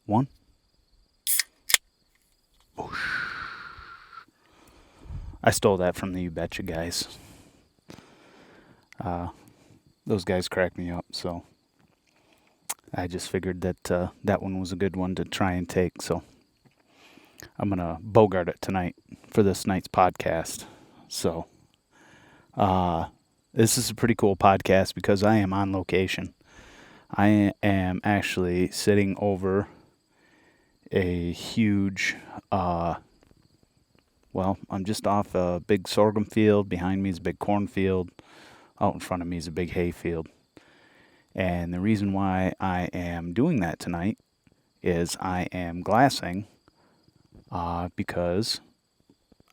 One. Whoosh. I stole that from the You Betcha guys. Those guys crack me up, so I just figured that that one was a good one to try and take. So I'm gonna bogart it tonight for this night's podcast. So this is a pretty cool podcast because I am on location. I am actually sitting over a huge, I'm just off a big sorghum field. Behind me is a big cornfield. Out in front of me is a big hay field. And the reason why I am doing that tonight is I am glassing because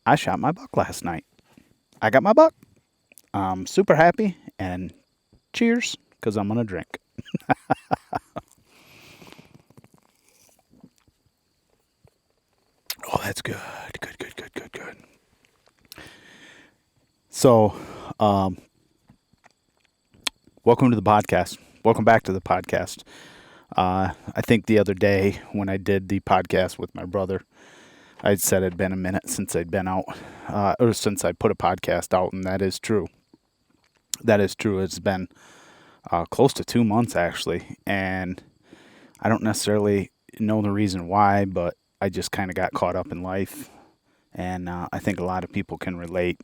I shot my buck last night. I got my buck. I'm super happy, and cheers, because I'm going to drink. Oh, that's good. Good. So, welcome to the podcast. Welcome back to the podcast. I think the other day when I did the podcast with my brother, I'd said it'd been a minute since I'd been out, or since I put a podcast out, and that is true. That is true. It's been close to 2 months, actually, and I don't necessarily know the reason why, but I just kind of got caught up in life, and I think a lot of people can relate.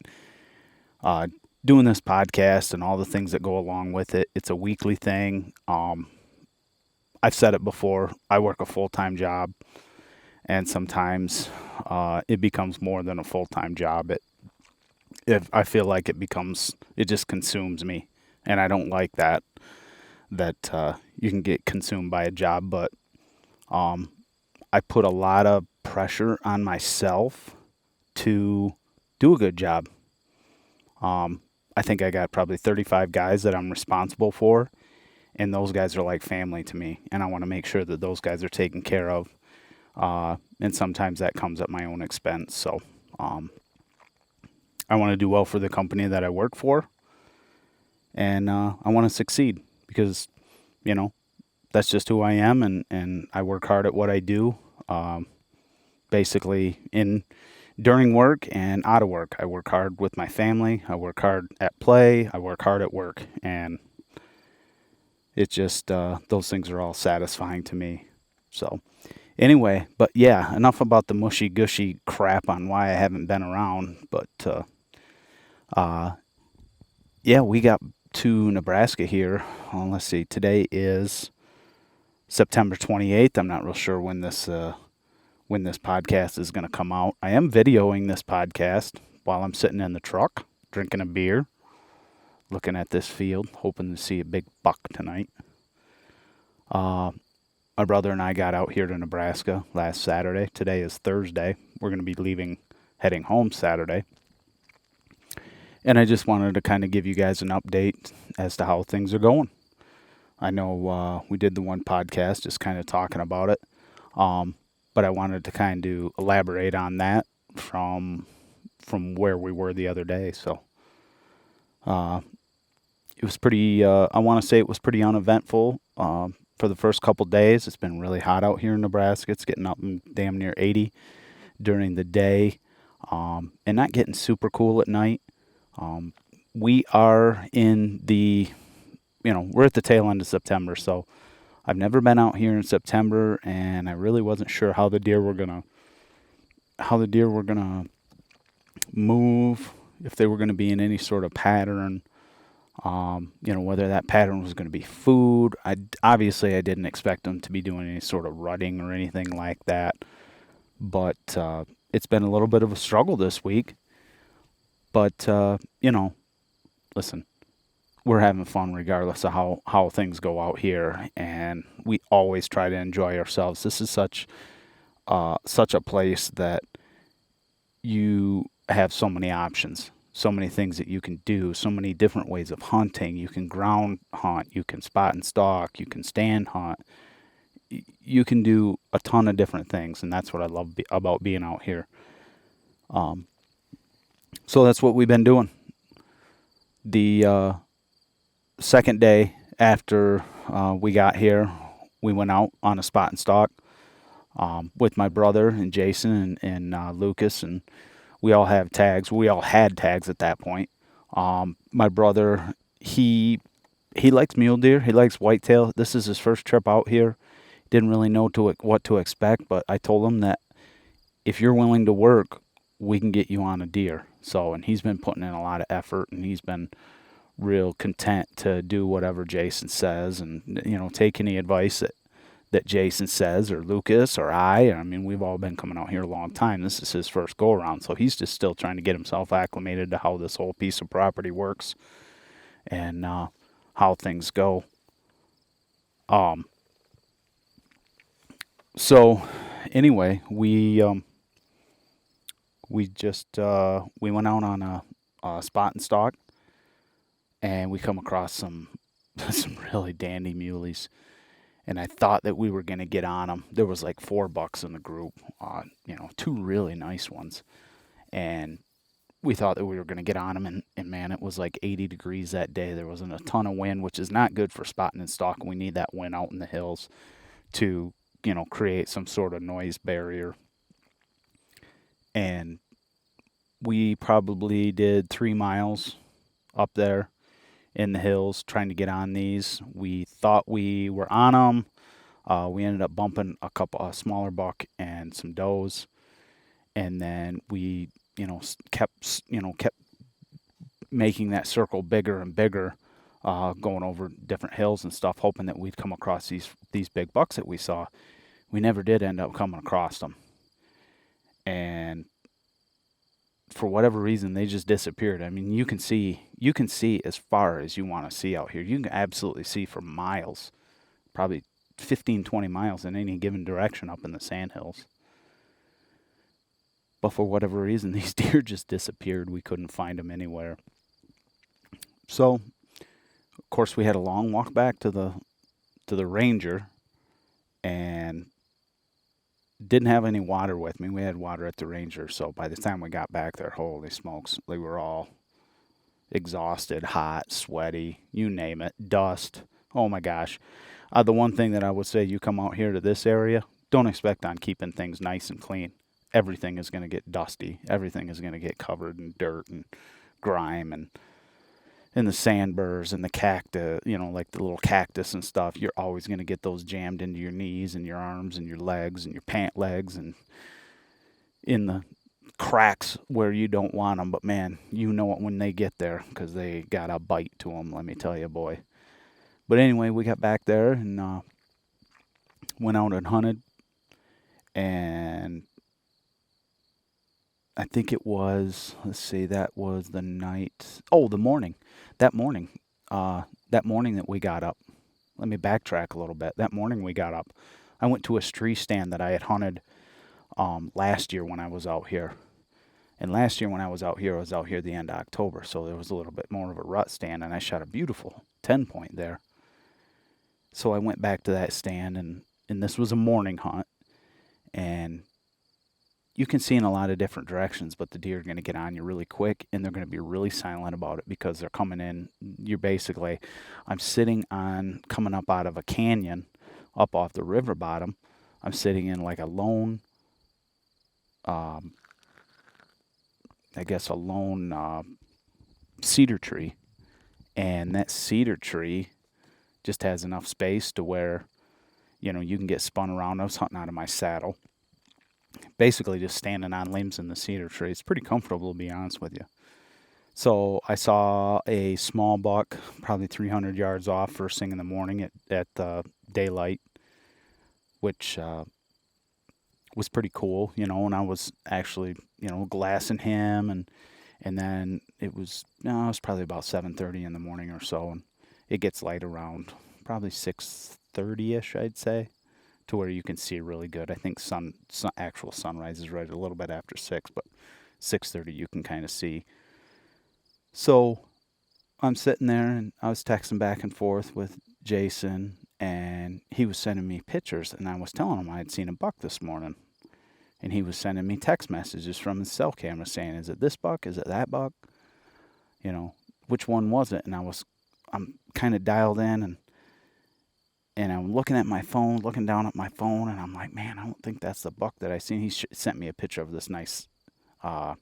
Doing this podcast and all the things that go along with it, it's a weekly thing. I've said it before, I work a full-time job, and sometimes it becomes more than a full-time job. I feel like it just consumes me, and I don't like that you can get consumed by a job, but I put a lot of pressure on myself to do a good job. I think I got probably 35 guys that I'm responsible for, and those guys are like family to me, and I want to make sure that those guys are taken care of, and sometimes that comes at my own expense. So I want to do well for the company that I work for, and I want to succeed because, that's just who I am, and I work hard at what I do, basically during work and out of work. I work hard with my family. I work hard at play. I work hard at work. And it's just, those things are all satisfying to me. So, anyway, but yeah, enough about the mushy gushy crap on why I haven't been around. But, yeah, we got to Nebraska here. Well, let's see, today is September 28th. I'm not real sure when this podcast is going to come out. I am videoing this podcast while I'm sitting in the truck, drinking a beer, looking at this field, hoping to see a big buck tonight. My brother and I got out here to Nebraska last Saturday. Today is Thursday. We're going to be heading home Saturday. And I just wanted to kind of give you guys an update as to how things are going. I know we did the one podcast just kind of talking about it. But I wanted to kind of elaborate on that from where we were the other day. So it was pretty, I want to say it was pretty uneventful for the first couple days. It's been really hot out here in Nebraska. It's getting up in damn near 80 during the day, and not getting super cool at night. We are we're at the tail end of September, so I've never been out here in September, and I really wasn't sure how the deer were gonna move, if they were gonna be in any sort of pattern, whether that pattern was gonna be food. Obviously I didn't expect them to be doing any sort of rutting or anything like that, but it's been a little bit of a struggle this week. But listen, we're having fun regardless of how things go out here, and we always try to enjoy ourselves. This is such a place that you have so many options, so many things that you can do, so many different ways of hunting. You can ground hunt, you can spot and stalk, you can stand hunt. You can do a ton of different things, and that's what I love about being out here. So that's what we've been doing. The second day after we got here, we went out on a spot and stalk. with my brother and Jason and Lucas, and we all have tags. We all had tags at that point. My brother, he likes mule deer. He likes whitetail. This is his first trip out here. Didn't really know what to expect, but I told him that if you're willing to work, we can get you on a deer. So, and he's been putting in a lot of effort, and he's been real content to do whatever Jason says, and take any advice that Jason says, or Lucas or I mean, we've all been coming out here a long time. This is his first go around, so he's just still trying to get himself acclimated to how this whole piece of property works and how things go. So anyway, we just we went out on a spot and stalk, and we come across some some really dandy muleys. And I thought that we were going to get on them. There was like 4 bucks in the group, 2 really nice ones. And we thought that we were going to get on them. And man, it was like 80 degrees that day. There wasn't a ton of wind, which is not good for spotting and stalking. We need that wind out in the hills to, create some sort of noise barrier. And we probably did 3 miles up there in the hills trying to get on these. We thought we were on them. We ended up bumping a smaller buck and some does, and then we kept making that circle bigger and bigger, going over different hills and stuff, hoping that we'd come across these big bucks that we saw. We never did end up coming across them, and for whatever reason, they just disappeared. I mean, you can see as far as you want to see out here. You can absolutely see for miles, probably 15, 20 miles in any given direction up in the sandhills. But for whatever reason, these deer just disappeared. We couldn't find them anywhere. So, of course, we had a long walk back to the ranger, and didn't have any water with me. We had water at the ranger, so by the time we got back there, holy smokes, we were all exhausted, hot, sweaty, you name it, dust. Oh my gosh. The one thing that I would say, you come out here to this area, don't expect on keeping things nice and clean. Everything is going to get dusty. Everything is going to get covered in dirt and grime and the sandburrs and the cactus, like the little cactus and stuff. You're always going to get those jammed into your knees and your arms and your legs and your pant legs and in the cracks where you don't want them. But man, you know it when they get there, because they got a bite to them, let me tell you, boy. But anyway, we got back there and went out and hunted, and I think it was, that was the night, the morning. That morning that we got up. Let me backtrack a little bit. That morning we got up, I went to a tree stand that I had hunted last year when I was out here. And last year when I was out here the end of October, so there was a little bit more of a rut stand, and I shot a beautiful 10-point there. So I went back to that stand, and this was a morning hunt, and you can see in a lot of different directions, but the deer are going to get on you really quick, and they're going to be really silent about it because they're coming in. I'm sitting coming up out of a canyon up off the river bottom. I'm sitting in like a lone, cedar tree. And that cedar tree just has enough space to where, you can get spun around. I was hunting out of my saddle, basically just standing on limbs in the cedar tree. It's pretty comfortable, to be honest with you. So I saw a small buck, probably 300 yards off, first thing in the morning at daylight, which was pretty cool, and I was actually, glassing him, and then it was probably about 7:30 in the morning or so, and it gets light around probably 6:30ish, I'd say, to where you can see really good. I think actual sunrise is right a little bit after 6, but 6:30 you can kind of see. So I'm sitting there, and I was texting back and forth with Jason, and he was sending me pictures, and I was telling him I had seen a buck this morning. And he was sending me text messages from his cell camera saying, is it this buck? Is it that buck? Which one was it? And I'm kind of dialed in, and And I'm looking at my phone, looking down at my phone, and I'm like, man, I don't think that's the buck that I seen. He sent me a picture of this nice. Uh,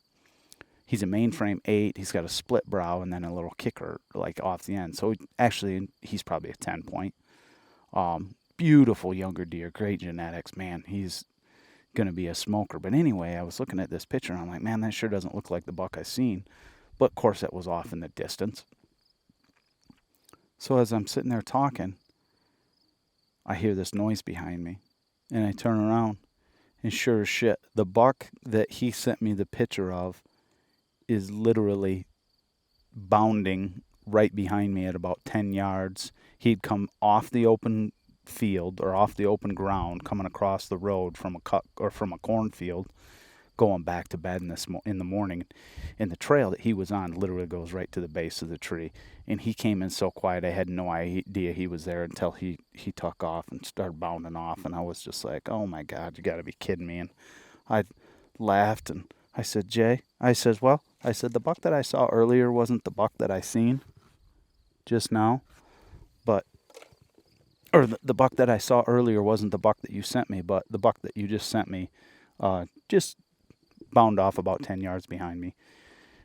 he's a mainframe 8. He's got a split brow and then a little kicker like off the end. So actually, he's probably a 10 point. Beautiful younger deer, great genetics, man. He's gonna be a smoker. But anyway, I was looking at this picture and I'm like, man, that sure doesn't look like the buck I seen. But of course, it was off in the distance. So as I'm sitting there talking, I hear this noise behind me, and I turn around, and sure as shit, the buck that he sent me the picture of is literally bounding right behind me at about 10 yards. He'd come off the open field or off the open ground, coming across the road from a cut or from a cornfield, going back to bed in the morning. And the trail that he was on literally goes right to the base of the tree. And he came in so quiet, I had no idea he was there until he took off and started bounding off. And I was just like, oh my God, you got to be kidding me. And I laughed and I said, Jay, I said, the buck that I saw earlier wasn't the buck that I seen just now, but, or the buck that I saw earlier wasn't the buck that you sent me, but the buck that you just sent me just bound off about 10 yards behind me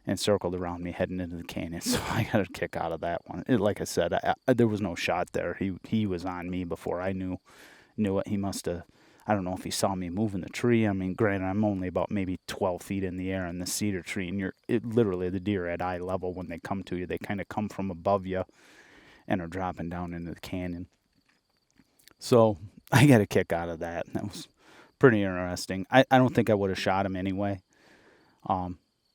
and circled around me heading into the canyon. So I got a kick out of that one. Like I said, there was no shot there. He was on me before I knew it. He must have, I don't know if he saw me moving the tree. I mean, granted, I'm only about maybe 12 feet in the air in the cedar tree, and literally the deer at eye level when they come to you. They kind of come from above you and are dropping down into the canyon. So I got a kick out of that. That was pretty interesting. I don't think I would have shot him anyway.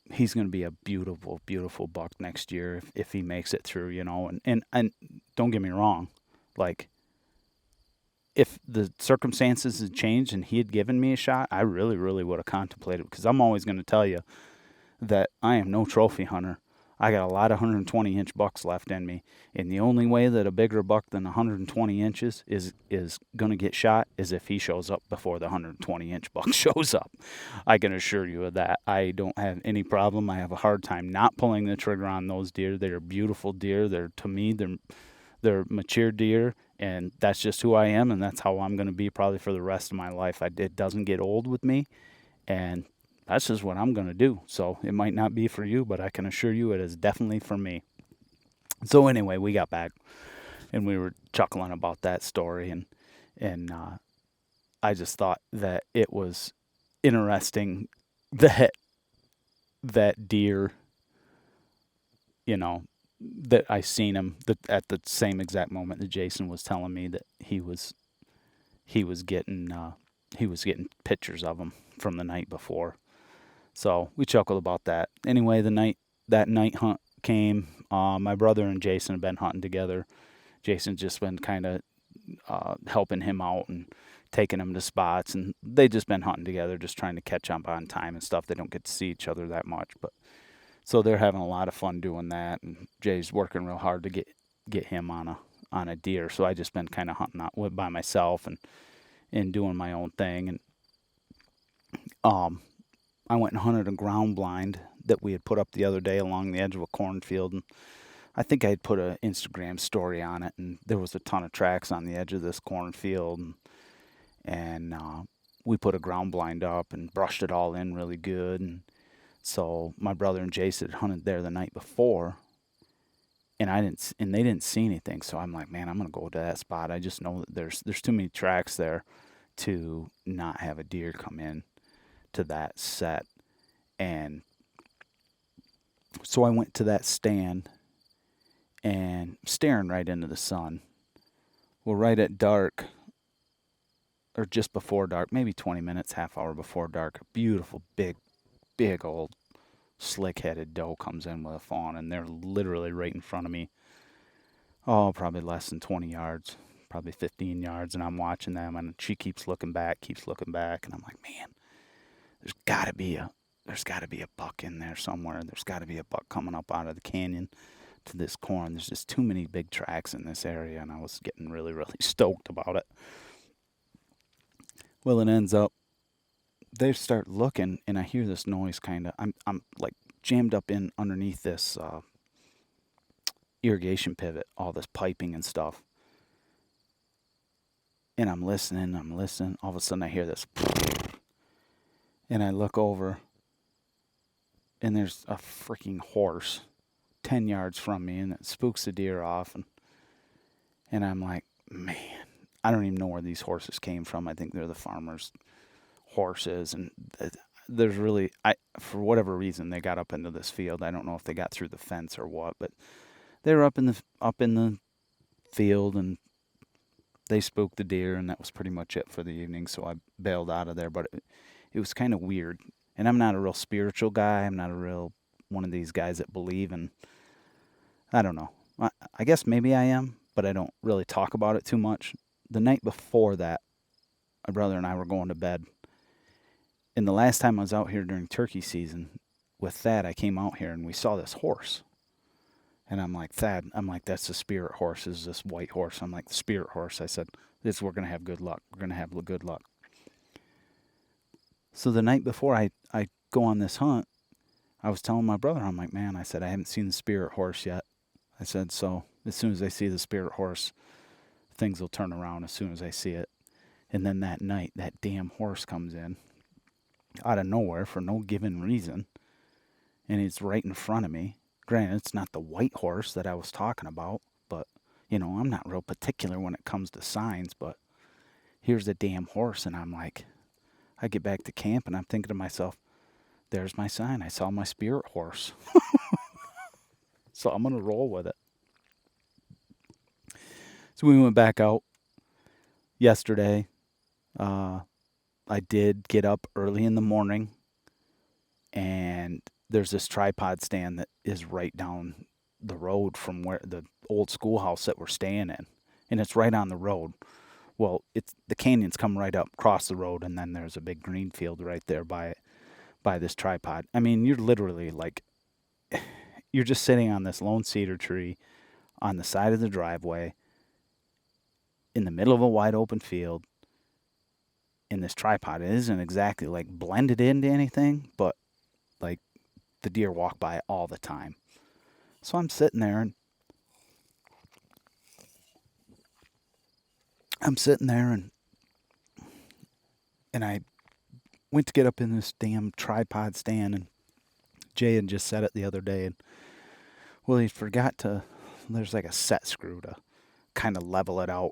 He's going to be a beautiful, beautiful buck next year if he makes it through, you know. And don't get me wrong, like, if the circumstances had changed and he had given me a shot, I really, really would have contemplated, because I'm always going to tell you that I am no trophy hunter. I got a lot of 120-inch bucks left in me, and the only way that a bigger buck than 120 inches is going to get shot is if he shows up before the 120-inch buck shows up. I can assure you of that. I don't have any problem. I have a hard time not pulling the trigger on those deer. They're beautiful deer. To me, they're mature deer, and that's just who I am, and that's how I'm going to be probably for the rest of my life. It doesn't get old with me, and that's just what I'm going to do. So it might not be for you, but I can assure you it is definitely for me. So anyway, we got back and we were chuckling about that story, and I just thought that it was interesting that deer, you know, that I seen him at the same exact moment that Jason was telling me that he was getting pictures of him from the night before. So we chuckled about that. Anyway, that night hunt came. My brother and Jason have been hunting together. Jason's just been kind of helping him out and taking him to spots, and they just been hunting together, just trying to catch up on time and stuff. They don't get to see each other that much, but so they're having a lot of fun doing that. And Jay's working real hard to get him on a deer. So I just been kind of hunting out by myself and doing my own thing. And I went and hunted a ground blind that we had put up the other day along the edge of a cornfield, and I think I had put an Instagram story on it, and there was a ton of tracks on the edge of this cornfield, and we put a ground blind up and brushed it all in really good. And so my brother and Jason had hunted there the night before, and they didn't see anything. So I'm like, man, I'm gonna go to that spot. I just know that there's too many tracks there to not have a deer come in to that set. And so I went to that stand and staring right into the sun. Well, right at dark, or just before dark, maybe 20 minutes, half hour before dark, a beautiful, big old slick-headed doe comes in with a fawn, and they're literally right in front of me. Oh, probably less than 20 yards, probably 15 yards, and I'm watching them, and she keeps looking back, and I'm like, man, there's got to be a buck in there somewhere. There's got to be a buck coming up out of the canyon to this corn. There's just too many big tracks in this area, and I was getting really, really stoked about it. Well, it ends up, they start looking, and I hear this noise kind of, I'm like jammed up in underneath this irrigation pivot, all this piping and stuff. And I'm listening. All of a sudden I hear this. And I look over, and there's a freaking horse 10 yards from me, and it spooks the deer off. And I'm like, man, I don't even know where these horses came from. I think they're the farmer's horses. And there's really, for whatever reason, they got up into this field. I don't know if they got through the fence or what, but they were up in the field, and they spooked the deer, and that was pretty much it for the evening. So I bailed out of there, but it was kind of weird. And I'm not a real spiritual guy. I'm not a real one of these guys that believe in, I don't know. I guess maybe I am, but I don't really talk about it too much. The night before that, my brother and I were going to bed. And the last time I was out here during turkey season, with Thad, I came out here and we saw this horse. And I'm like, Thad, that's the spirit horse, is this white horse. I'm like, the spirit horse. I said, we're going to have good luck. We're going to have good luck. So the night before I go on this hunt, I was telling my brother, I'm like, man, I said, I haven't seen the spirit horse yet. I said, so as soon as I see the spirit horse, things will turn around as soon as I see it. And then that night, that damn horse comes in out of nowhere for no given reason. And it's right in front of me. Granted, it's not the white horse that I was talking about, but, I'm not real particular when it comes to signs, but here's the damn horse, and I'm like, I get back to camp, and I'm thinking to myself, there's my sign. I saw my spirit horse. So I'm going to roll with it. So we went back out yesterday. I did get up early in the morning, and there's this tripod stand that is right down the road from where the old schoolhouse that we're staying in. And it's right on the road. Well, the canyons come right up across the road, and then there's a big green field right there by this tripod. I mean, you're literally like, you're just sitting on this lone cedar tree on the side of the driveway in the middle of a wide open field in this tripod. It isn't exactly like blended into anything, but like the deer walk by all the time. So I'm sitting there, and I went to get up in this damn tripod stand, and Jay had just said it the other day, and well, he forgot there's like a set screw to kind of level it out.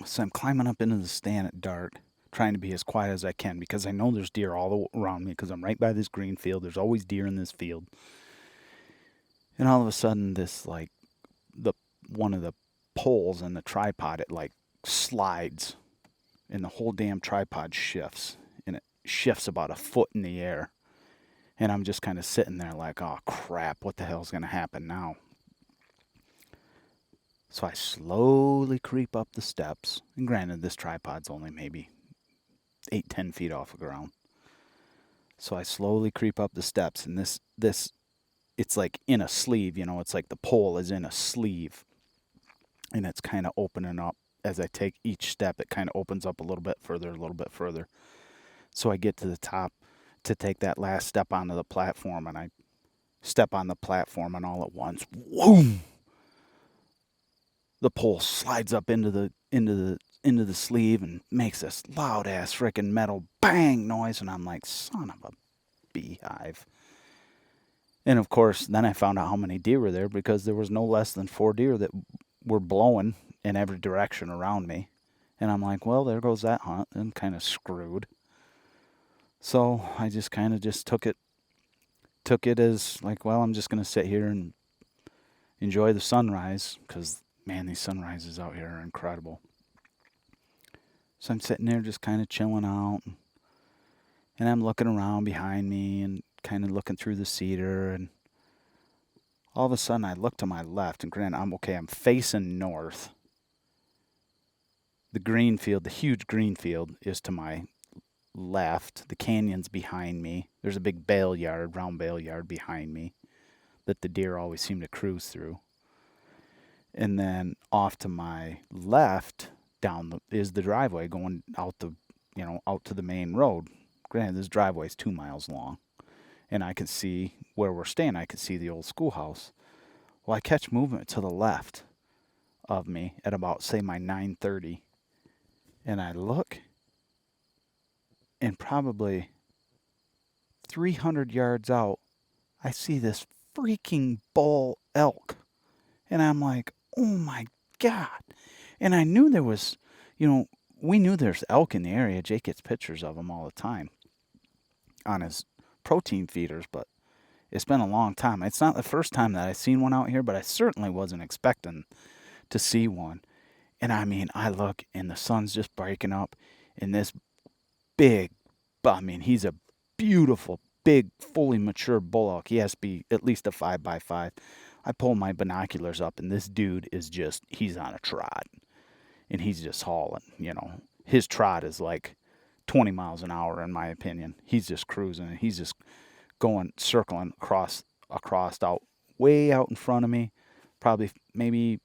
So I'm climbing up into the stand at dark, trying to be as quiet as I can, because I know there's deer all around me, because I'm right by this green field. There's always deer in this field. And all of a sudden, this, like, one of the poles in the tripod, it, like, slides, and the whole damn tripod shifts, and it shifts about a foot in the air. And I'm just kind of sitting there like, oh, crap, what the hell's going to happen now? So I slowly creep up the steps. And granted, this tripod's only maybe 8-10 feet off the ground. So I slowly creep up the steps, and this it's like in a sleeve, it's like the pole is in a sleeve. And it's kind of opening up. As I take each step, it kind of opens up a little bit further. So I get to the top to take that last step onto the platform, and I step on the platform, and all at once, whoom! The pole slides up into the sleeve and makes this loud ass freaking metal bang noise, and I'm like, son of a beehive. And of course, then I found out how many deer were there, because there was no less than 4 deer that were blowing in every direction around me. And I'm like, well, there goes that hunt. I'm kind of screwed. So I just kind of took it as like, well, I'm just going to sit here and enjoy the sunrise, because, man, these sunrises out here are incredible. So I'm sitting there just kind of chilling out, and I'm looking around behind me and kind of looking through the cedar, and all of a sudden I look to my left, and granted, I'm facing north. The huge green field is to my left. The canyon's behind me. There's a big round bale yard behind me that the deer always seem to cruise through. And then off to my left is the driveway going out to the main road. Granted, this driveway is 2 miles long. And I can see where we're staying. I can see the old schoolhouse. Well, I catch movement to the left of me at about, say, my 9:30. And I look, and probably 300 yards out, I see this freaking bull elk. And I'm like, oh my God. And I knew there was, you know, we knew there's elk in the area. Jake gets pictures of them all the time on his protein feeders, but it's been a long time. It's not the first time that I've seen one out here, but I certainly wasn't expecting to see one. And I mean, I look and the sun's just breaking up, and this big, I mean, he's a beautiful, big, fully mature bull elk. He has to be at least a 5x5. I pull my binoculars up, and this dude is just, he's on a trot, and he's just hauling, you know. His trot is like 20 miles an hour, in my opinion. He's just cruising, and he's just going, circling across out, way out in front of me, probably maybe,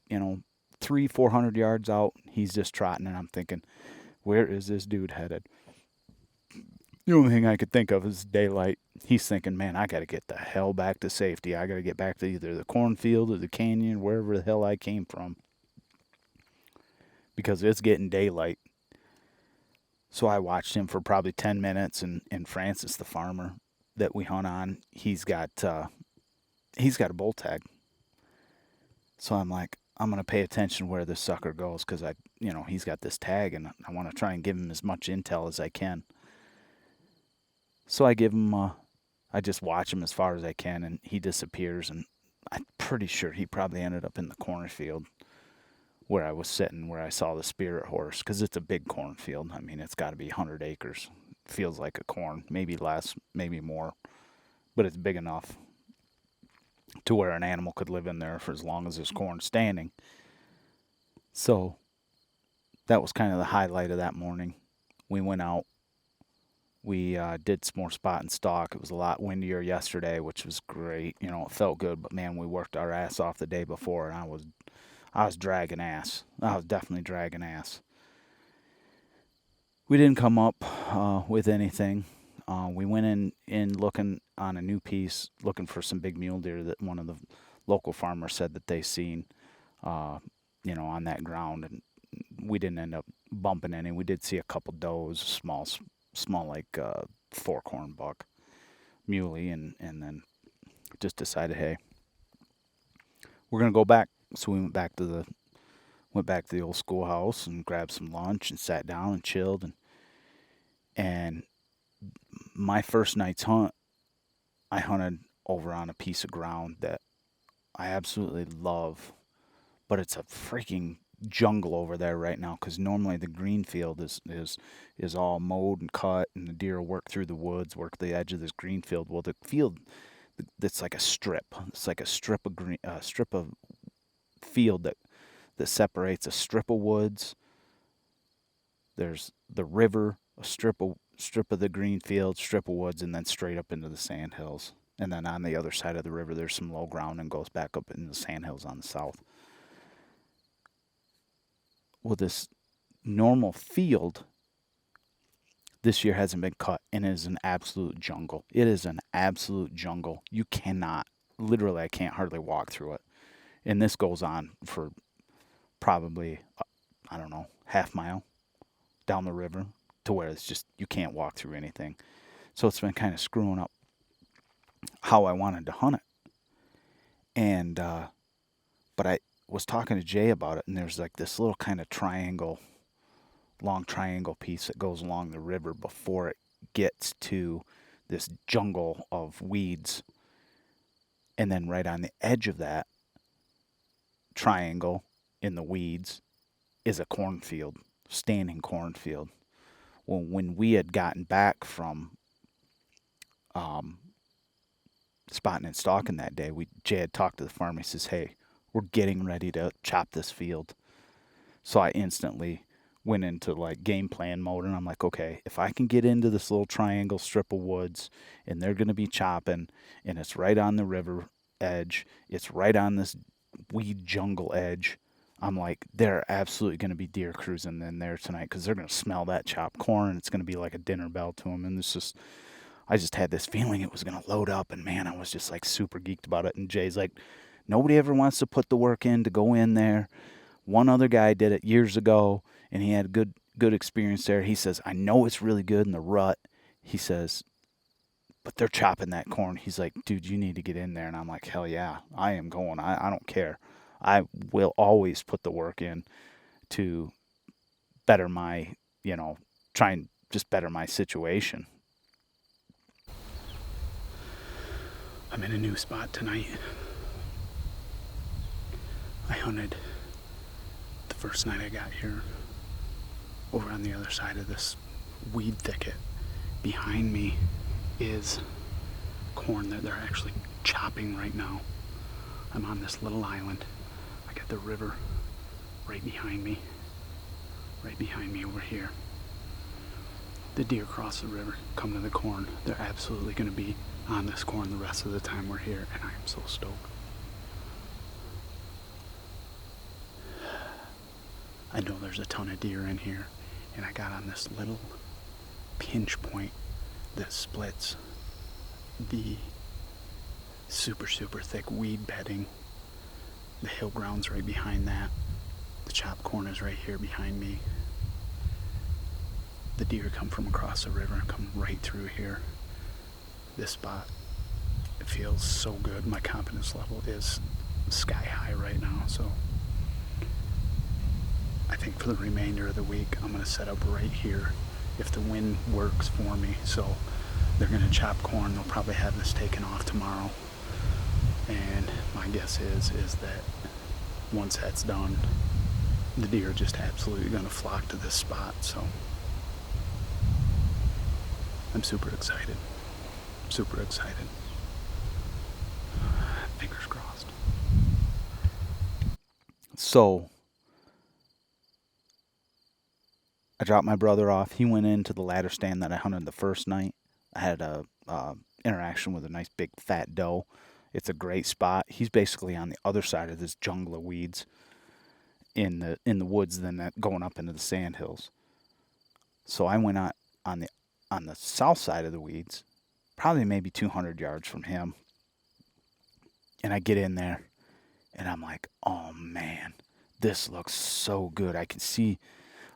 400 yards out. He's just trotting, and I'm thinking, where is this dude headed? The only thing I could think of is daylight. He's thinking, man, I got to get the hell back to safety. I got to get back to either the cornfield or the canyon, wherever the hell I came from, because it's getting daylight. So I watched him for probably 10 minutes, and Francis, the farmer that we hunt on, he's got a bull tag. So I'm like, I'm going to pay attention where this sucker goes, because he's got this tag, and I want to try and give him as much intel as I can. So I give him, I just watch him as far as I can, and he disappears, and I'm pretty sure he probably ended up in the cornfield where I was sitting, where I saw the spirit horse, because it's a big cornfield. I mean, it's got to be 100 acres. Feels like a corn, maybe less, maybe more, but it's big enough to where an animal could live in there for as long as there's corn standing. So that was kind of the highlight of that morning. We went out. We did some more spot and stalk. It was a lot windier yesterday, which was great. It felt good, but man, we worked our ass off the day before, and I was dragging ass. I was definitely dragging ass. We didn't come up with anything. We went in looking on a new piece, looking for some big mule deer that one of the local farmers said that they seen, on that ground, and we didn't end up bumping any. We did see a couple does, small like fork-horn buck, muley, and then just decided, hey, we're gonna go back. So we went back to the old schoolhouse and grabbed some lunch and sat down and chilled, and my first night's hunt, I hunted over on a piece of ground that I absolutely love, but it's a freaking jungle over there right now, because normally the green field is all mowed and cut, and the deer will work through the woods, work the edge of this green field. Well, the field, that's like a strip. It's like a strip of field that separates a strip of woods. There's the river, a strip of the green field, strip of woods, and then straight up into the sand hills. And then on the other side of the river, there's some low ground and goes back up into the sand hills on the south. Well, this normal field this year hasn't been cut, and it is an absolute jungle. It is an absolute jungle. You cannot, literally, I can't hardly walk through it. And this goes on for probably, I don't know, half mile down the river, to where it's just, you can't walk through anything. So it's been kind of screwing up how I wanted to hunt it. And, but I was talking to Jay about it, and there's like this little kind of long triangle piece that goes along the river before it gets to this jungle of weeds. And then right on the edge of that triangle in the weeds is a cornfield, standing cornfield. Well, when we had gotten back from spotting and stalking that day, Jay had talked to the farmer. He says, hey, we're getting ready to chop this field. So I instantly went into like game plan mode, and I'm like, okay, if I can get into this little triangle strip of woods, and they're going to be chopping, and it's right on the river edge, it's right on this weed jungle edge, I'm like, there are absolutely going to be deer cruising in there tonight, because they're going to smell that chopped corn. It's going to be like a dinner bell to them. And I just had this feeling it was going to load up, and man, I was just like super geeked about it. And Jay's like, nobody ever wants to put the work in to go in there. One other guy did it years ago, and he had good experience there. He says, I know it's really good in the rut. He says, but they're chopping that corn. He's like, dude, you need to get in there. And I'm like, hell yeah, I am going. I don't care. I will always put the work in to better my, try and just better my situation. I'm in a new spot tonight. I hunted the first night I got here over on the other side of this weed thicket. Behind me is corn that they're actually chopping right now. I'm on this little island. I got the river right behind me over here. The deer cross the river, come to the corn. They're absolutely going to be on this corn the rest of the time we're here, and I am so stoked. I know there's a ton of deer in here, and I got on this little pinch point that splits the super thick weed bedding. The hill ground's right behind that. The chopped corn is right here behind me. The deer come from across the river and come right through here. This spot, it feels so good. My confidence level is sky high right now, so I think for the remainder of the week I'm going to set up right here if the wind works for me. So they're going to chop corn. They'll probably have this taken off tomorrow, and my guess is that once that's done, the deer are just absolutely going to flock to this spot. So I'm super excited. Fingers crossed. So I dropped my brother off. He went into the ladder stand that I hunted the first night. I had a interaction with a nice big fat doe. It's a great spot. He's basically on the other side of this jungle of weeds in the woods than that going up into the sandhills. So I went on the south side of the weeds, probably maybe 200 yards from him. And I get in there and I'm like, oh man, this looks so good. I can see,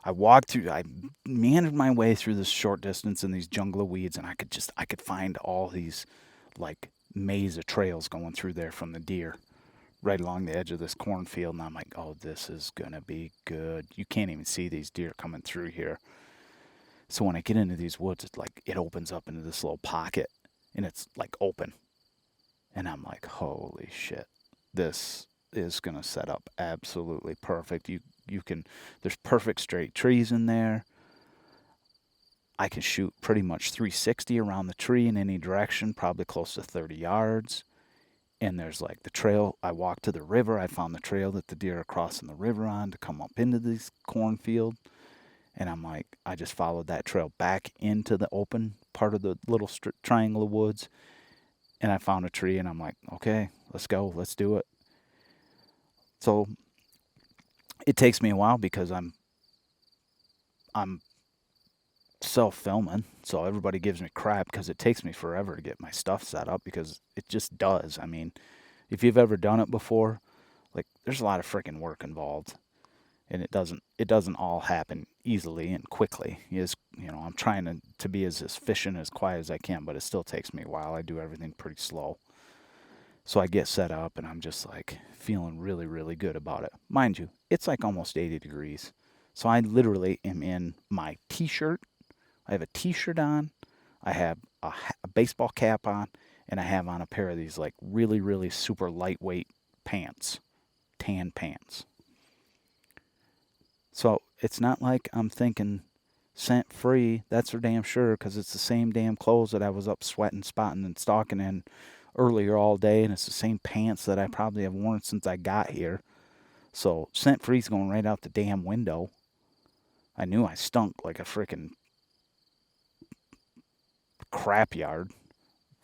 I meandered my way through this short distance in these jungle of weeds, and I could find all these like maze of trails going through there from the deer right along the edge of this cornfield. And I'm like, oh, this is going to be good. You can't even see these deer coming through here. So when I get into these woods, it's like it opens up into this little pocket, and it's like open. And I'm like, holy shit, this is going to set up absolutely perfect. There's perfect straight trees in there. I can shoot pretty much 360 around the tree in any direction, probably close to 30 yards. And there's like the trail. I walked to the river. I found the trail that the deer are crossing the river on to come up into this cornfield. And I'm like, I just followed that trail back into the open part of the little triangle of woods. And I found a tree, and I'm like, okay, let's go. Let's do it. So it takes me a while because I'm self-filming, so everybody gives me crap because it takes me forever to get my stuff set up, because it just does. I mean, if you've ever done it before, like, there's a lot of freaking work involved, and it doesn't all happen easily and quickly. I'm trying to be as efficient, as quiet as I can, but it still takes me a while. I do everything pretty slow. So I get set up, and I'm just like feeling really, really good about it. Mind you, it's like almost 80 degrees. So I literally am in my t-shirt. I have a t-shirt on. I have a baseball cap on, and I have on a pair of these like really, really super lightweight pants, tan pants. So it's not like I'm thinking scent free. That's for damn sure, because it's the same damn clothes that I was up sweating, spotting, and stalking in earlier all day, and it's the same pants that I probably have worn since I got here. So scent free's going right out the damn window. I knew I stunk like a freaking crap yard.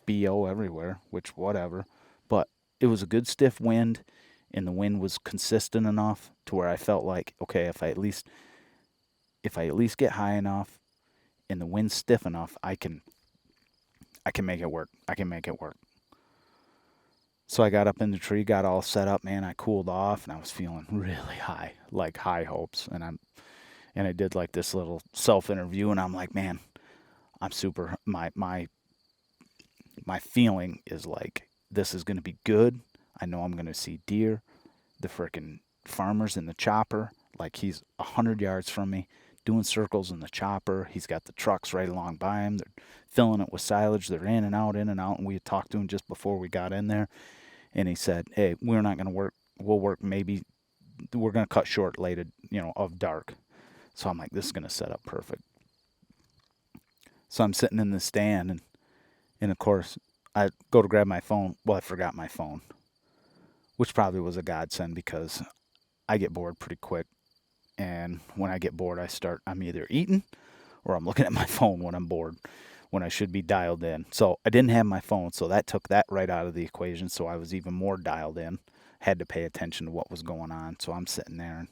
BO everywhere, which whatever. But it was a good stiff wind, and the wind was consistent enough to where I felt like, okay, if I at least get high enough and the wind's stiff enough, I can make it work. So I got up in the tree, got all set up, man. I cooled off, and I was feeling really high, like high hopes. And And I did like this little self-interview, and I'm like, man, I'm super, my feeling is like, this is going to be good. I know I'm going to see deer. The frickin' farmer's in the chopper, like he's 100 yards from me, doing circles in the chopper. He's got the trucks right along by him. They're filling it with silage. They're in and out, in and out. And we had talked to him just before we got in there. And he said, hey, we're not going to work. We'll work maybe, we're going to cut short late, of dark. So I'm like, this is going to set up perfect. So I'm sitting in the stand, and of course, I go to grab my phone. Well, I forgot my phone, which probably was a godsend because I get bored pretty quick. And when I get bored, I'm either eating or I'm looking at my phone when I'm bored, when I should be dialed in. So I didn't have my phone, so that took that right out of the equation. So I was even more dialed in, had to pay attention to what was going on. So I'm sitting there,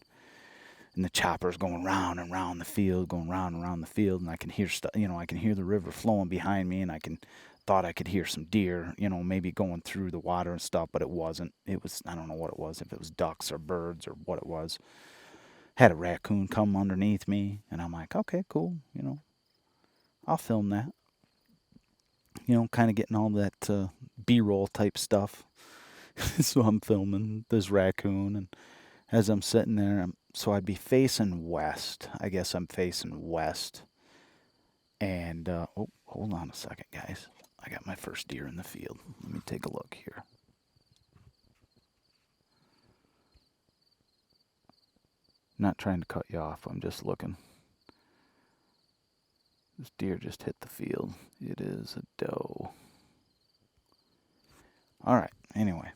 and the chopper's going round and round the field, going round and round the field, and I can hear stuff. I can hear the river flowing behind me, and thought I could hear some deer, maybe going through the water and stuff, but it wasn't. It was, I don't know what it was, if it was ducks or birds or what it was. Had a raccoon come underneath me, and I'm like, okay, cool, I'll film that. Kind of getting all that B-roll type stuff. So I'm filming this raccoon, and as I'm sitting there, so I'd be facing west. I guess I'm facing west. And, hold on a second, guys. I got my first deer in the field. Let me take a look here. Not trying to cut you off. I'm just looking. This deer just hit the field. It is a doe. All right. Anyway,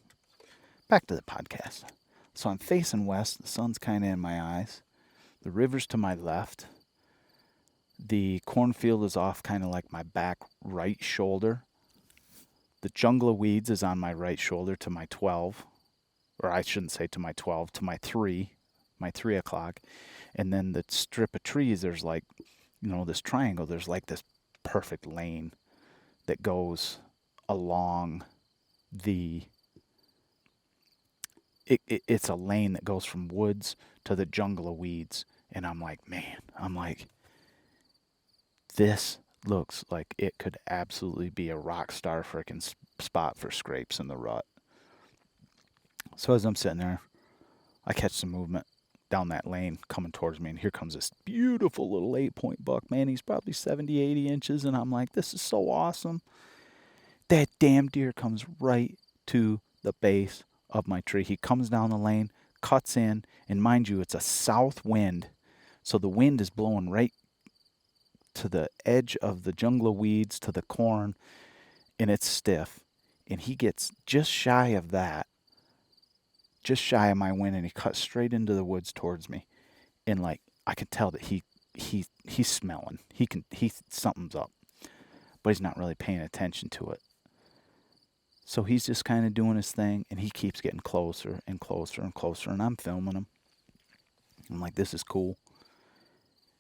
back to the podcast. So I'm facing west. The sun's kind of in my eyes. The river's to my left. The cornfield is off kind of like my back right shoulder. The jungle of weeds is on my right shoulder to my 12. Or I shouldn't say to my 12, to my 3 o'clock. And then the strip of trees, there's like, this triangle, there's like this perfect lane that goes along it's a lane that goes from woods to the jungle of weeds. And I'm like, this looks like it could absolutely be a rock star freaking spot for scrapes in the rut. So as I'm sitting there, I catch some movement down that lane coming towards me, and here comes this beautiful little 8-point buck. Man, he's probably 70, 80 inches, and I'm like, this is so awesome. That damn deer comes right to the base of my tree. He comes down the lane, cuts in, and mind you, it's a south wind, so the wind is blowing right to the edge of the jungle of weeds, to the corn, and it's stiff. And he gets just shy of that, just shy of my wind, and he cuts straight into the woods towards me. And like, I can tell that he's smelling. Something's up, but he's not really paying attention to it. So he's just kind of doing his thing, and he keeps getting closer and closer and closer, and I'm filming him. I'm like, this is cool.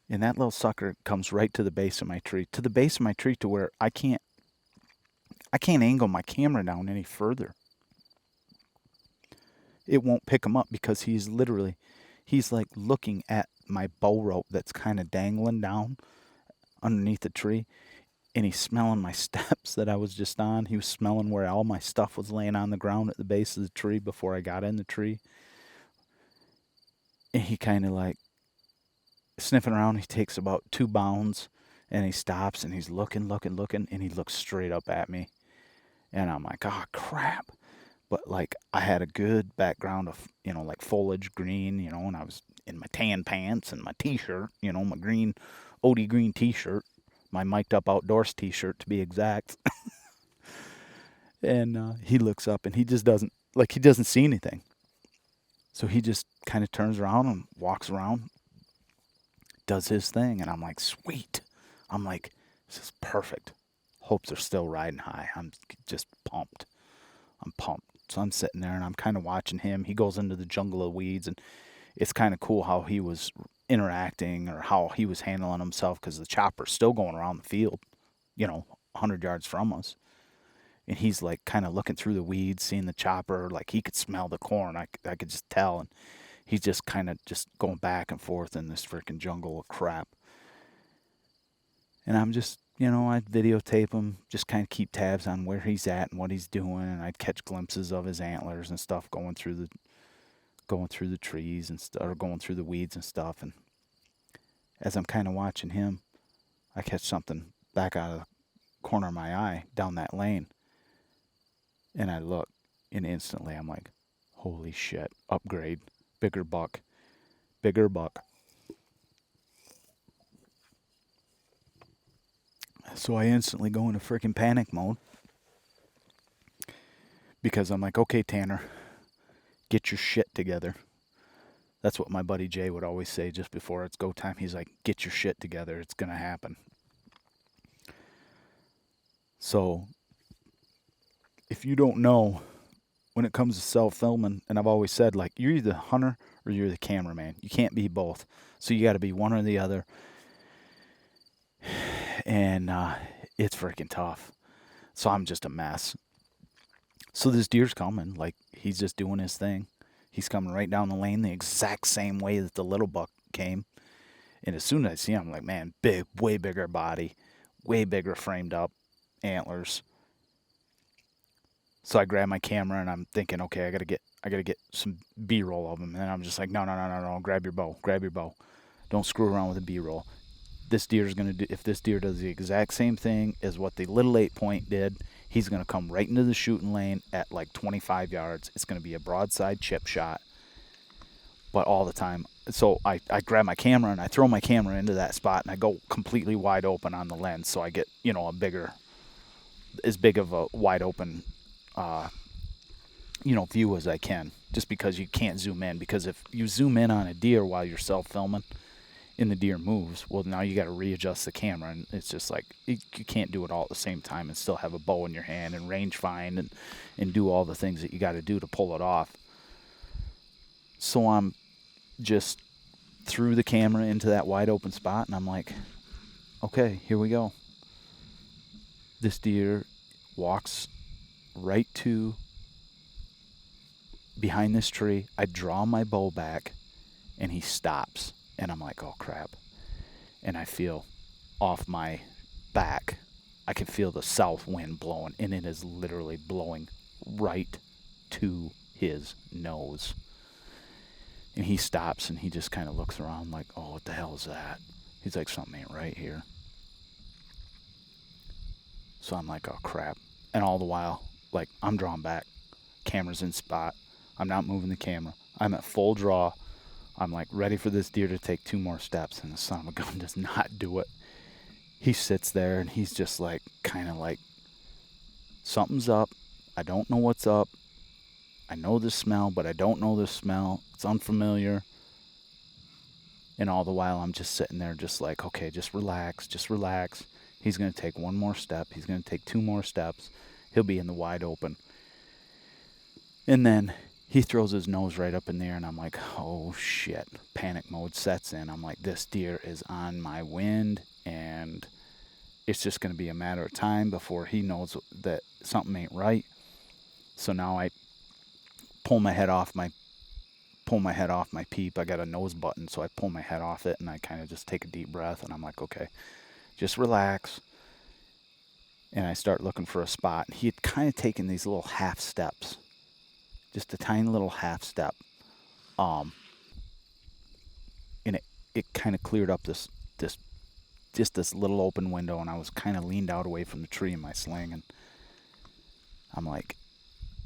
And that little sucker comes right to the base of my tree, to where I can't angle my camera down any further. It won't pick him up because he's like looking at my bow rope that's kind of dangling down underneath the tree. And he's smelling my steps that I was just on. He was smelling where all my stuff was laying on the ground at the base of the tree before I got in the tree. And he kind of like sniffing around. He takes about 2 bounds, and he stops, and he's looking, and he looks straight up at me. And I'm like, oh, crap. But like, I had a good background of, like foliage green, and I was in my tan pants and my t-shirt, my green, OD green t-shirt, my mic'd up outdoors t-shirt to be exact. And he looks up, and he doesn't see anything. So he just kind of turns around and walks around, does his thing, and I'm like, sweet. I'm like, this is perfect. Hopes are still riding high. I'm just pumped. I'm pumped. So I'm sitting there, and I'm kind of watching him. He goes into the jungle of weeds, and it's kind of cool how he was interacting or how he was handling himself, because the chopper's still going around the field, 100 yards from us. And he's like kind of looking through the weeds, seeing the chopper, like he could smell the corn. I could just tell. And He's just kind of just going back and forth in this freaking jungle of crap. And I'm just, I'd videotape him, just kind of keep tabs on where he's at and what he's doing, and I'd catch glimpses of his antlers and stuff going through the trees and stuff, or going through the weeds and stuff. And as I'm kind of watching him, I catch something back out of the corner of my eye down that lane, and I look, and instantly I'm like, holy shit, upgrade, bigger buck. So I instantly go into freaking panic mode, because I'm like, okay, Tanner, get your shit together. That's what my buddy Jay would always say just before it's go time. He's like, get your shit together. It's going to happen. So if you don't know, when it comes to self-filming, and I've always said, like, you're either the hunter or you're the cameraman. You can't be both. So you got to be one or the other. And it's freaking tough. So I'm just a mess. So this deer's coming. Like, he's just doing his thing. He's coming right down the lane the exact same way that the little buck came. And as soon as I see him, I'm like, man, big, way bigger body, way bigger framed up antlers. So I grab my camera and I'm thinking, okay, I gotta get some B-roll of him. And I'm just like, no, grab your bow. Don't screw around with the B-roll. This deer's gonna do. If this deer does the exact same thing as what the little 8-point did, he's gonna come right into the shooting lane at like 25 yards. It's gonna be a broadside chip shot, but all the time. So I grab my camera and I throw my camera into that spot and I go completely wide open on the lens, so I get as big of a wide open view as I can, just because you can't zoom in. Because if you zoom in on a deer while you're self-filming and the deer moves, well, now you got to readjust the camera, and it's just like you can't do it all at the same time and still have a bow in your hand and range find and do all the things that you got to do to pull it off. So I'm just threw the camera into that wide open spot, and I'm like, okay, here we go. This deer walks right to behind this tree. I draw my bow back and he stops, and I'm like, oh crap. And I feel off my back, I can feel the south wind blowing, and it is literally blowing right to his nose. And he stops and he just kind of looks around like, oh, what the hell is that? He's like, something ain't right here. So I'm like, oh crap. And all the while, like, I'm drawn back, camera's in spot, I'm not moving the camera, I'm at full draw, I'm like ready for this deer to take 2 more steps, and the son of a gun does not do it. He sits there and he's just like, kind of like, something's up, I don't know what's up, I know this smell, but I don't know this smell, it's unfamiliar. And all the while I'm just sitting there just like, okay, just relax. He's going to take 1 more step, he's going to take 2 more steps, he'll be in the wide open. And then he throws his nose right up in there, and I'm like, oh shit. Panic mode sets in. I'm like, this deer is on my wind, and it's just going to be a matter of time before he knows that something ain't right. So now I pull my head off my peep. I got a nose button, so I pull my head off it, and I kind of just take a deep breath, and I'm like, okay, just relax. And I start looking for a spot. He had kind of taken these little half steps, just a tiny little half step, and it kind of cleared up this little open window, and I was kind of leaned out away from the tree in my sling, and I'm like,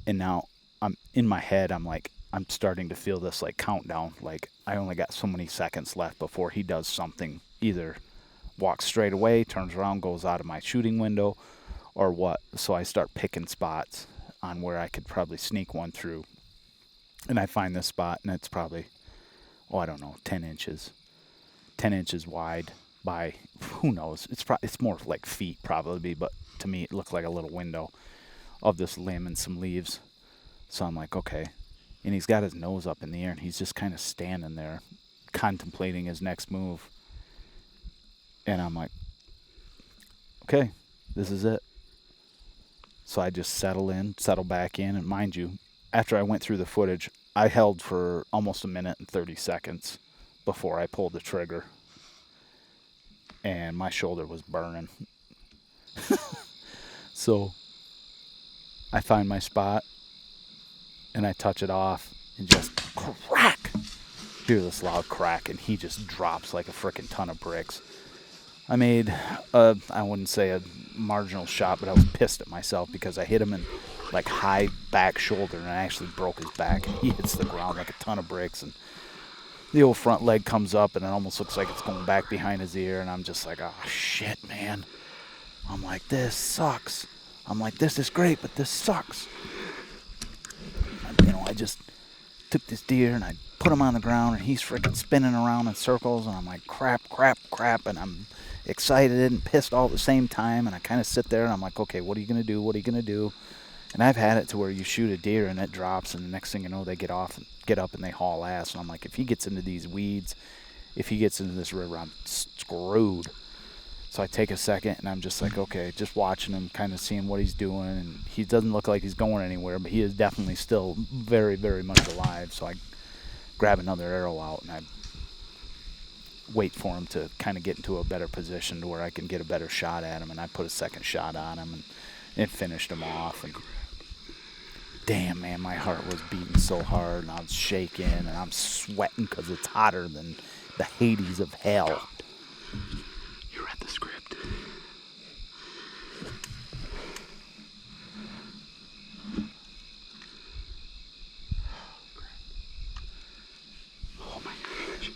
and now I'm in my head, I'm like, I'm starting to feel this like countdown, like I only got so many seconds left before he does something, either walks straight away, turns around, goes out of my shooting window, or what. So I start picking spots on where I could probably sneak one through, and I find this spot, and it's probably, 10 inches wide by, who knows, it's more like feet probably, but to me it looked like a little window of this limb and some leaves. So I'm like, okay. And he's got his nose up in the air, and he's just kind of standing there contemplating his next move. And I'm like, okay, this is it. So I just settle back in, and mind you, after I went through the footage, I held for almost a minute and 30 seconds before I pulled the trigger, and my shoulder was burning. So I find my spot, and I touch it off, and just crack! Hear this loud crack, and he just drops like a freaking ton of bricks. I made, I wouldn't say a marginal shot, but I was pissed at myself because I hit him in like high back shoulder, and I actually broke his back. He hits the ground like a ton of bricks, and the old front leg comes up, and it almost looks like it's going back behind his ear, and I'm just like, oh shit, man. I'm like, this sucks. I'm like, this is great, but this sucks. I just took this deer and I put him on the ground, and he's freaking spinning around in circles, and I'm like, crap, and I'm excited and pissed all at the same time, and I kind of sit there and I'm like, okay, what are you going to do? And I've had it to where you shoot a deer and it drops, and the next thing you know, they get up and they haul ass, and I'm like, if he gets into these weeds, if he gets into this river, I'm screwed. So I take a second, and I'm just like, okay, just watching him, kind of seeing what he's doing, and he doesn't look like he's going anywhere, but he is definitely still very, very much alive. So I grab another arrow out, and I wait for him to kind of get into a better position to where I can get a better shot at him, and I put a second shot on him, and it finished him off. And damn, man, my heart was beating so hard, and I was shaking, and I'm sweating because it's hotter than the Hades of hell. You read the script. Oh my gosh.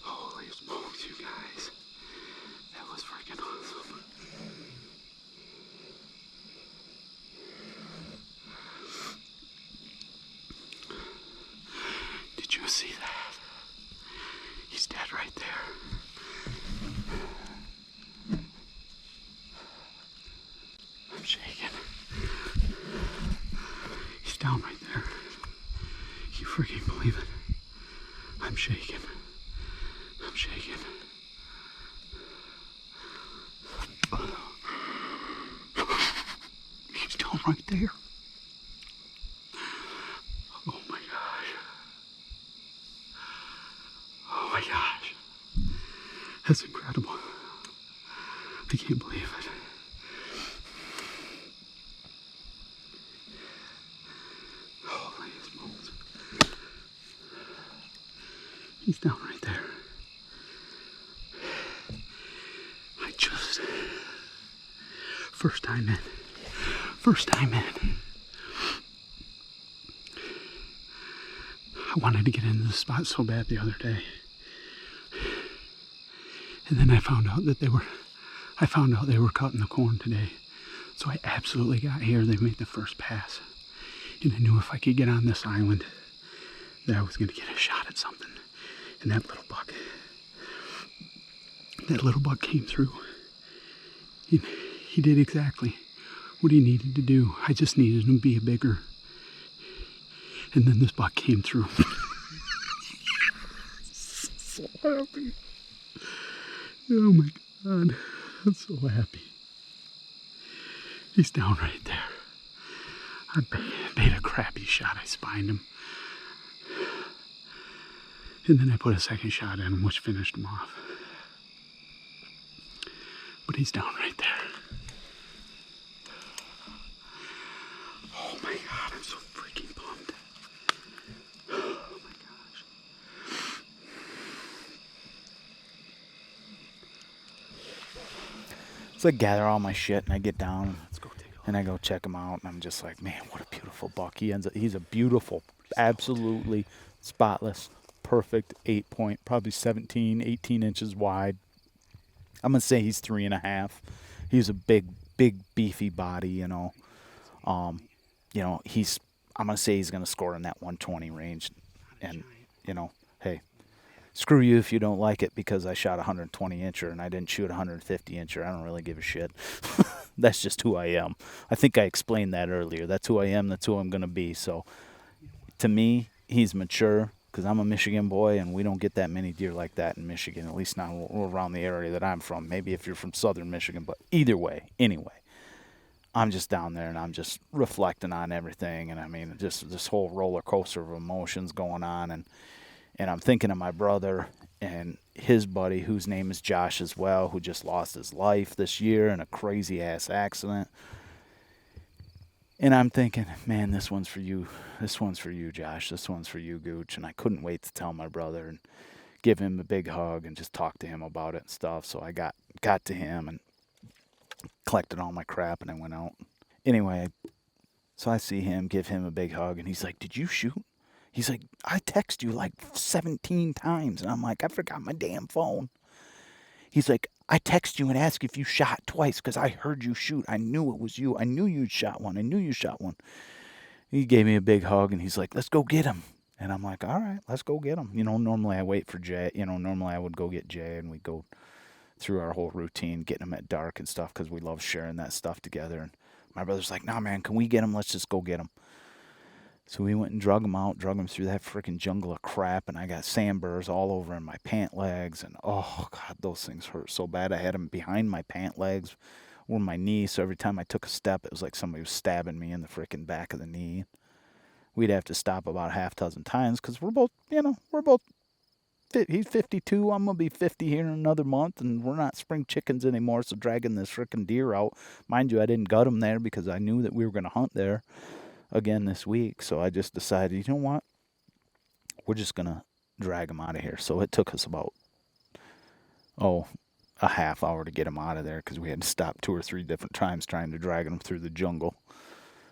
Holy smokes, you guys. That was freaking awesome. Did you see that? He's dead right there. I'm shaking. He's down right there. You freaking believe it? I'm shaking. He's down right there. Oh my gosh. Oh my gosh. That's incredible. I can't believe it. Holy smokes. He's down right there. First time in. I wanted to get into the spot so bad the other day. And then I found out they were cutting the corn today. So I absolutely got here. They made the first pass. And I knew if I could get on this island that I was going to get a shot at something. And that little buck came through. He did exactly what he needed to do. I just needed him to be a bigger. And then this buck came through. So happy. Oh my God. I'm so happy. He's down right there. I made a crappy shot. I spined him. And then I put a second shot at him, which finished him off. But he's down right there. Oh my God, I'm so freaking pumped. Oh my gosh. So I gather all my shit, and I get down, and I go check him out, and I'm just like, man, what a beautiful buck. He's a beautiful, absolutely spotless, perfect 8-point, probably 17, 18 inches wide. I'm going to say he's 3.5. He's a big, beefy body, I'm going to say he's going to score in that 120 range. And, hey, screw you if you don't like it because I shot a 120 incher and I didn't shoot a 150 incher. I don't really give a shit. That's just who I am. I think I explained that earlier. That's who I am. That's who I'm going to be. So to me, he's mature. because I'm a Michigan boy, and we don't get that many deer like that in Michigan, at least not around the area that I'm from. Maybe if you're from southern Michigan, but either way, anyway, I'm just down there and I'm just reflecting on everything. And I mean, just this whole roller coaster of emotions going on. And I'm thinking of my brother and his buddy, whose name is Josh as well, who just lost his life this year in a crazy ass accident. And I'm thinking, man, this one's for you. This one's for you, Josh. This one's for you, Gooch. And I couldn't wait to tell my brother and give him a big hug and just talk to him about it and stuff. So I got to him and collected all my crap and I went out. Anyway, so I see him, give him a big hug, and he's like, "Did you shoot?" He's like, "I text you like 17 times." And I'm like, "I forgot my damn phone." He's like, "I text you and ask if you shot twice because I heard you shoot. I knew it was you. I knew you shot one. I knew you shot one." He gave me a big hug and he's like, "Let's go get him." And I'm like, "All right, let's go get him." Normally I wait for Jay. Normally I would go get Jay and we'd go through our whole routine, getting him at dark and stuff because we love sharing that stuff together. And my brother's like, "Nah, man, can we get him? Let's just go get him." So we went and drug him through that freaking jungle of crap, and I got sandburrs all over in my pant legs, and oh god, those things hurt so bad. I had them behind my pant legs or my knee, so every time I took a step, it was like somebody was stabbing me in the freaking back of the knee. We'd have to stop about half dozen times because he's 52. I'm going to be 50 here in another month, and we're not spring chickens anymore, so dragging this freaking deer out. Mind you, I didn't gut him there because I knew that we were going to hunt there again this week, so I just decided, you know what? We're just going to drag him out of here. So it took us about, a half hour to get him out of there because we had to stop 2 or 3 different times trying to drag him through the jungle.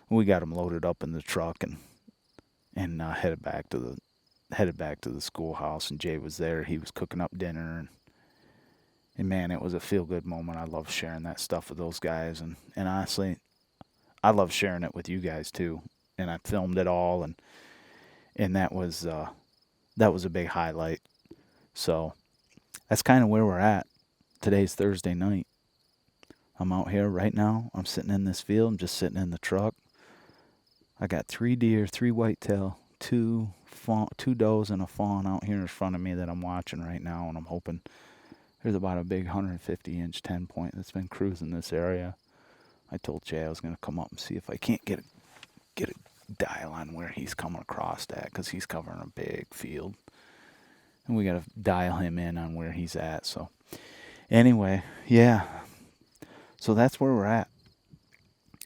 We got him loaded up in the truck and headed back to the schoolhouse, and Jay was there. He was cooking up dinner, and man, it was a feel-good moment. I love sharing that stuff with those guys, and honestly, I love sharing it with you guys too. And I filmed it all, and that was a big highlight. So that's kind of where we're at. Today's Thursday night. I'm out here right now. I'm sitting in this field. I'm just sitting in the truck. I got 3 deer, 3 whitetail, 2 does and a fawn out here in front of me that I'm watching right now, and I'm hoping there's about a big 150-inch 10-point that's been cruising this area. I told Jay I was going to come up and see if I can't get a dial on where he's coming across at, because he's covering a big field, and we got to dial him in on where he's at. So anyway, yeah, so that's where we're at.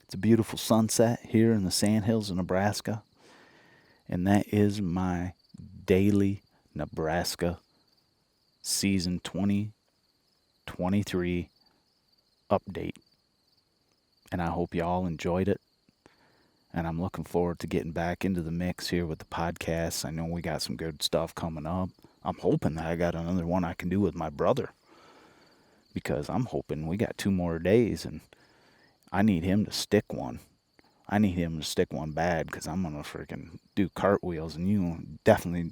It's a beautiful sunset here in the Sandhills of Nebraska, and that is my daily Nebraska season 2023 update. And I hope y'all enjoyed it. And I'm looking forward to getting back into the mix here with the podcasts. I know we got some good stuff coming up. I'm hoping that I got another one I can do with my brother, because I'm hoping we got 2 more days, and I need him to stick one. I need him to stick one bad, because I'm going to freaking do cartwheels, and you definitely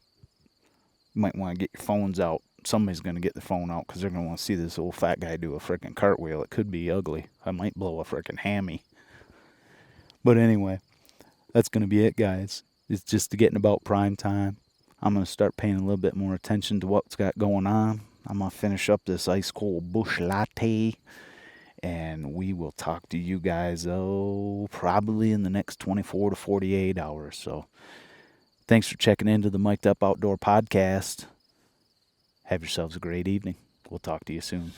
might want to get your phones out. Somebody's going to get the phone out because they're going to want to see this old fat guy do a freaking cartwheel. It could be ugly. I might blow a freaking hammy. But anyway, that's going to be it, guys. It's just getting about prime time. I'm going to start paying a little bit more attention to what's got going on. I'm going to finish up this ice cold bush latte, and we will talk to you guys, probably in the next 24 to 48 hours. So thanks for checking into the Mic'd Up Outdoor Podcast. Have yourselves a great evening. We'll talk to you soon.